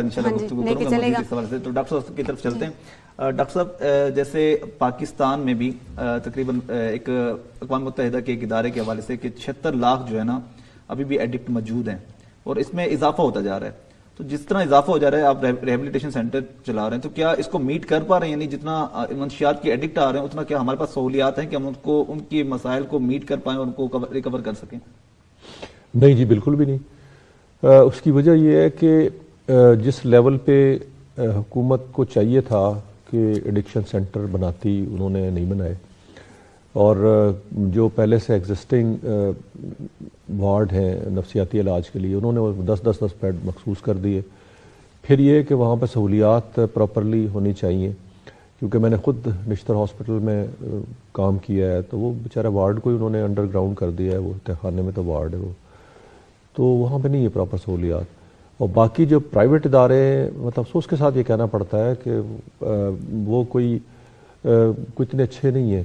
Speaker 4: لے کے چلے گا.
Speaker 2: تو ڈاکٹر صاحب کی طرف چلتے ہیں. ڈاکٹر صاحب جیسے پاکستان میں بھی تقریباً ایک اقوام متحدہ کے ایک ادارے کے حوالے سے کہ 76 لاکھ جو ہے نا ابھی بھی ایڈکٹ موجود ہیں اور اس میں اضافہ ہوتا جا رہا ہے. تو جس طرح اضافہ ہو جا رہا ہے, آپ ریہیبلیٹیشن سینٹر چلا رہے ہیں, تو کیا اس کو میٹ کر پا رہے ہیں؟ یعنی جتنا منشیات کی ایڈکٹ آ رہے ہیں اتنا کیا ہمارے پاس سہولیات ہیں کہ ہم ان کی مسائل کو میٹ کر پائیں اور ان کو ریکور کر سکیں؟
Speaker 1: نہیں جی, بالکل بھی نہیں. اس کی وجہ یہ ہے کہ جس لیول پہ حکومت کو چاہیے تھا کہ ایڈکشن سینٹر بناتی, انہوں نے نہیں بنائے, اور جو پہلے سے ایگزسٹنگ وارڈ ہیں نفسیاتی علاج کے لیے, انہوں نے 10 بیڈ مخصوص کر دیے. پھر یہ کہ وہاں پہ سہولیات پراپرلی ہونی چاہیے, کیونکہ میں نے خود نشتر ہاسپٹل میں کام کیا ہے, تو وہ بیچارہ وارڈ کو ہی انہوں نے انڈر گراؤنڈ کر دیا ہے, وہ تہخانے میں تو وارڈ ہے وہ, تو وہاں پہ نہیں ہے پراپر سہولیات. اور باقی جو پرائیویٹ ادارے ہیں, مطلب افسوس کے ساتھ یہ کہنا پڑتا ہے کہ وہ کوئی اتنے اچھے نہیں ہیں.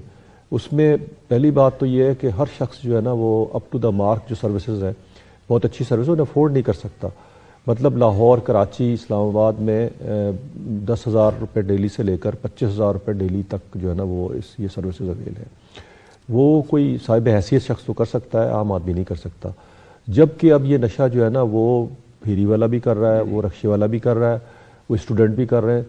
Speaker 1: اس میں پہلی بات تو یہ ہے کہ ہر شخص جو ہے نا وہ اپ ٹو دا مارک جو سروسز ہیں, بہت اچھی سروس انہیں افورڈ نہیں کر سکتا. مطلب لاہور, کراچی, اسلام آباد میں 10,000 روپے ڈیلی سے لے کر 25,000 روپے ڈیلی تک جو ہے نا وہ یہ سروسز اویل ہیں. وہ کوئی صاحب حیثیت شخص تو کر سکتا ہے, عام آدمی نہیں کر سکتا. جبکہ اب یہ نشہ جو ہے نا وہ پھیری والا بھی کر رہا ہے, وہ رکشے والا بھی کر رہا ہے, وہ اسٹوڈنٹ بھی کر رہے ہیں.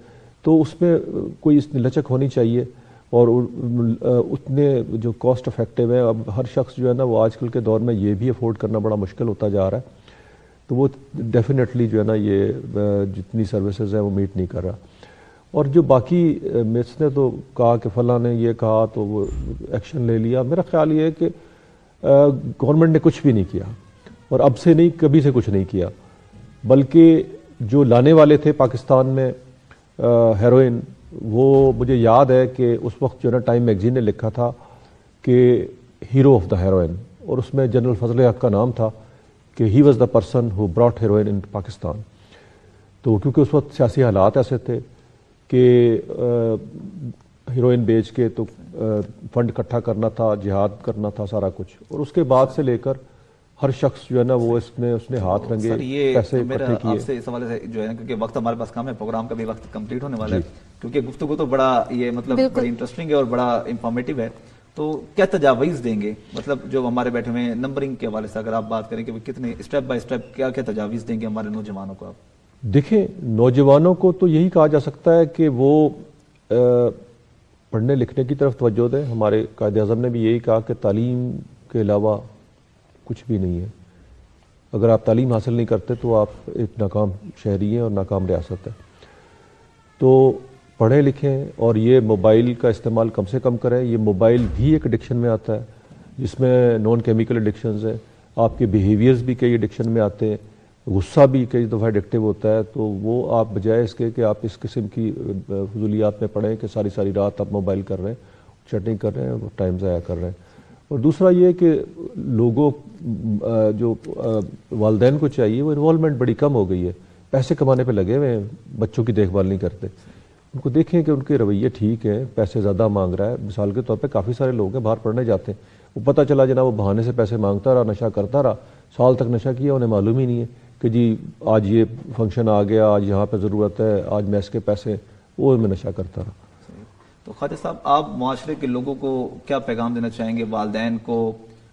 Speaker 1: تو اس میں کوئی لچک ہونی چاہیے, اور اتنے جو کاسٹ افیکٹو ہے. اب ہر شخص جو ہے نا وہ آج کل کے دور میں یہ بھی افورڈ کرنا بڑا مشکل ہوتا جا رہا ہے, تو وہ ڈیفینیٹلی جو ہے نا یہ جتنی سروسز ہیں وہ میٹ نہیں کر رہا. اور جو باقی مس نے تو کہا کہ فلاں نے یہ کہا تو وہ ایکشن لے لیا, میرا خیال یہ ہے کہ گورنمنٹ نے کچھ بھی نہیں کیا, اور اب سے نہیں, کبھی سے کچھ نہیں کیا. بلکہ جو لانے والے تھے پاکستان میں ہیروئن, وہ مجھے یاد ہے کہ اس وقت جو ہے نا ٹائم میگزین نے لکھا تھا کہ ہیرو آف دا ہیروئن, اور اس میں جنرل فضل حق کا نام تھا کہ he was the person who brought heroin in Pakistan. تو کیونکہ اس وقت سیاسی حالات ایسے تھے کہ ہیروئن بیچ کے تو فنڈ اکٹھا کرنا تھا, جہاد کرنا تھا, سارا کچھ. اور اس کے بعد سے لے کر ہر شخص جو ہے نا وہ اس نے ہاتھ رنگے پیسے اکٹھے کیے.
Speaker 2: آپ سے اس حوالے سے جو ہے نا, کیونکہ وقت ہمارے پاس کم ہے, پروگرام کا بھی وقت کمپلیٹ ہونے والا ہے, کیونکہ گفتگو تو بڑا یہ مطلب بڑی انٹرسٹنگ ہے اور بڑا انفارمیٹیو ہے. تو کیا تجاویز دیں گے, مطلب جو ہمارے بیٹھے ہوئے ہیں نمبرنگ کے حوالے سے اگر آپ بات کریں کہ کتنے اسٹیپ بائی اسٹیپ کیا تجاویز دیں گے ہمارے نوجوانوں کو؟ آپ
Speaker 1: دیکھیں, نوجوانوں کو تو یہی کہا جا سکتا ہے کہ وہ پڑھنے لکھنے کی طرف توجہ دیں. ہمارے قائد اعظم نے بھی یہی کہا کہ تعلیم کے علاوہ کچھ بھی نہیں ہے. اگر آپ تعلیم حاصل نہیں کرتے تو آپ ایک ناکام شہری ہیں اور ناکام ریاست ہے. تو پڑھیں لکھیں, اور یہ موبائل کا استعمال کم سے کم کریں. یہ موبائل بھی ایک ایڈکشن میں آتا ہے, جس میں نان کیمیکل ایڈکشنز ہیں. آپ کے بیہیویئرز بھی کئی ایڈکشن میں آتے ہیں, غصہ بھی کئی دفعہ ایڈکٹیو ہوتا ہے. تو وہ آپ بجائے اس کے کہ آپ اس قسم کی فضولیات میں پڑھیں کہ ساری رات آپ موبائل کر رہے ہیں, چیٹنگ کر رہے ہیں, ٹائم ضائع کر رہے ہیں. اور دوسرا یہ کہ لوگوں جو والدین کو چاہیے, وہ انوالومنٹ بڑی کم ہو گئی ہے, پیسے کمانے پہ لگے ہوئے ہیں, بچوں کی دیکھ بھال نہیں کرتے. ان کو دیکھیں کہ ان کے رویے ٹھیک ہیں, پیسے زیادہ مانگ رہا ہے. مثال کے طور پہ کافی سارے لوگ ہیں باہر پڑھنے جاتے ہیں, وہ پتہ چلا جناب وہ بہانے سے پیسے مانگتا رہا, نشہ کرتا رہا, سال تک نشہ کیا, انہیں معلوم ہی نہیں ہے کہ جی آج یہ فنکشن آ گیا, آج یہاں پہ ضرورت ہے, آج میس کے پیسے, وہ میں نشہ کرتا رہا.
Speaker 2: تو خواجہ صاحب, آپ معاشرے کے لوگوں کو کیا پیغام دینا چاہیں گے, والدین کو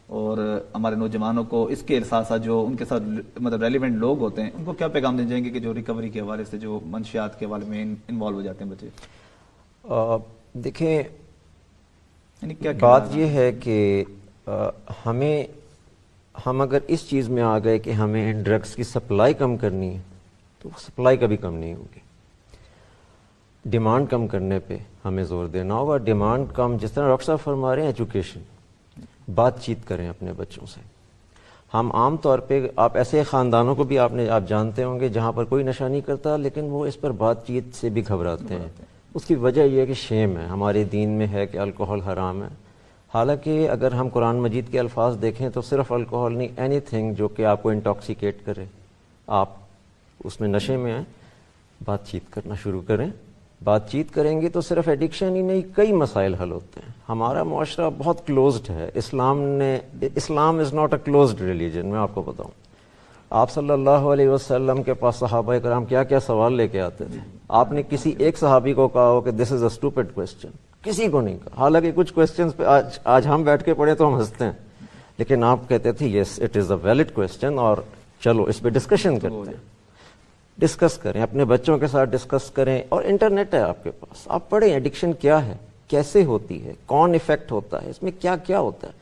Speaker 2: اور ہمارے نوجوانوں کو, اس کے ساتھ ساتھ جو ان کے ساتھ مطلب ریلیونٹ لوگ ہوتے ہیں, ان کو کیا پیغام دینا چاہیں گے کہ جو ریکوری کے حوالے سے, جو منشیات کے حوالے میں انوالو ہو جاتے ہیں بچے؟
Speaker 3: دیکھیں, بات یہ ہے کہ ہم اگر اس چیز میں آ گئے کہ ہمیں ان ڈرگس کی سپلائی کم کرنی ہے, تو سپلائی کبھی کم نہیں ہوگی. ڈیمانڈ کم کرنے پہ ہمیں زور دینا ہوگا. ڈیمانڈ کم, جس طرح ڈاکٹر صاحب فرما رہے ہیں, ایجوکیشن, بات چیت کریں اپنے بچوں سے. ہم عام طور پہ آپ ایسے خاندانوں کو بھی آپ جانتے ہوں گے جہاں پر کوئی نشہ نہیں کرتا لیکن وہ اس پر بات چیت سے بھی گھبراتے ہیں. اس کی وجہ یہ ہے کہ شیم ہے. ہمارے دین میں ہے کہ الکوہل حرام ہے، حالانکہ اگر ہم قرآن مجید کے الفاظ دیکھیں تو صرف الکوہل نہیں، اینی تھنگ جو کہ آپ کو انٹاکسیکیٹ کرے، آپ اس میں نشے میں آئیں، بات چیت کرنا شروع کریں. بات چیت کریں گے تو صرف ایڈکشن ہی نہیں، کئی مسائل حل ہوتے ہیں. ہمارا معاشرہ بہت کلوزڈ ہے. Islam is not a closed religion. میں آپ کو بتاؤں، آپ صلی اللہ علیہ وسلم کے پاس صحابہ کرام کیا کیا سوال لے کے آتے تھے. آپ نے کسی ایک صحابی کو کہا ہو کہ دس از اے اسٹوپڈ کوسچن؟ کسی کو نہیں کہا. حالانکہ کچھ کوسچنز پہ آج ہم بیٹھ کے پڑھے تو ہم ہنستے ہیں، لیکن آپ کہتے تھے yes it is a valid question, اور چلو اس پہ ڈسکشن کرتے ہیں. ڈسکس کریں، اپنے بچوں کے ساتھ ڈسکس کریں. اور انٹرنیٹ ہے آپ کے پاس، آپ پڑھیں ایڈکشن کیا ہے، کیسے ہوتی ہے، کون افیکٹ ہوتا ہے، اس میں کیا کیا ہوتا ہے.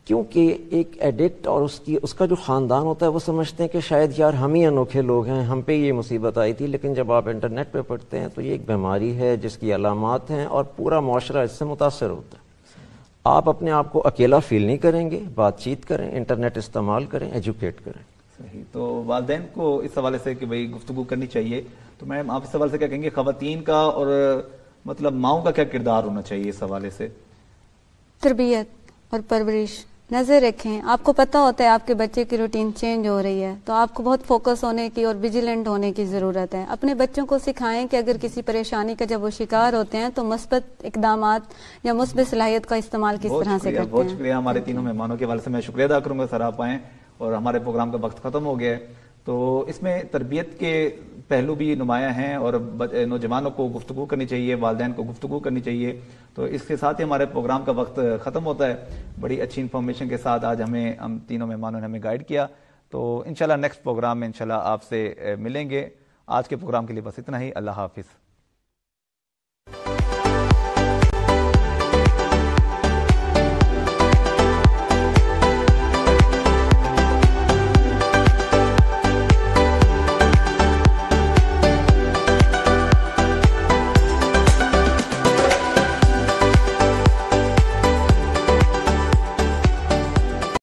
Speaker 3: کیونکہ ایک ایڈکٹ اور اس کا جو خاندان ہوتا ہے وہ سمجھتے ہیں کہ شاید یار ہم ہی انوکھے لوگ ہیں، ہم پہ یہ مصیبت آئی تھی. لیکن جب آپ انٹرنیٹ پہ پڑھتے ہیں تو یہ ایک بیماری ہے جس کی علامات ہیں اور پورا معاشرہ اس سے متاثر ہوتا ہے. آپ اپنے آپ کو اکیلا فیل نہیں کریں گے. بات چیت کریں، انٹرنیٹ استعمال کریں، ایجوکیٹ کریں.
Speaker 2: صحیح. تو والدین کو اس حوالے سے کہ بھئی گفتگو کرنی چاہیے، تو میم آپ اس حوالے سے کیا کہیں گے؟ خواتین کا اور مطلب ماؤں کا کیا کردار ہونا چاہیے اس حوالے سے؟
Speaker 4: تربیت اور پرورش، نظر رکھیں. آپ کو پتہ ہوتا ہے آپ کے بچے کی روٹین چینج ہو رہی ہے، تو آپ کو بہت فوکس ہونے کی اور ویجیلنٹ ہونے کی ضرورت ہے. اپنے بچوں کو سکھائیں کہ اگر کسی پریشانی کا جب وہ شکار ہوتے ہیں تو مثبت اقدامات یا مثبت صلاحیت کا استعمال کس طرح سے کرتے ہیں.
Speaker 2: بہت شکریہ. ہمارے تینوں مہمانوں کے حوالے سے میں شکریہ ادا کروں گا سر، آپ آئیں اور ہمارے پروگرام کا وقت ختم ہو گیا ہے. تو اس میں تربیت کے پہلو بھی نمایاں ہیں اور نوجوانوں کو گفتگو کرنی چاہیے، والدین کو گفتگو کرنی چاہیے. تو اس کے ساتھ ہی ہمارے پروگرام کا وقت ختم ہوتا ہے. بڑی اچھی انفارمیشن کے ساتھ آج ہم تینوں مہمانوں نے ہمیں گائیڈ کیا. تو انشاءاللہ نیکسٹ پروگرام میں انشاءاللہ آپ سے ملیں گے. آج کے پروگرام کے لیے بس اتنا ہی. اللہ حافظ.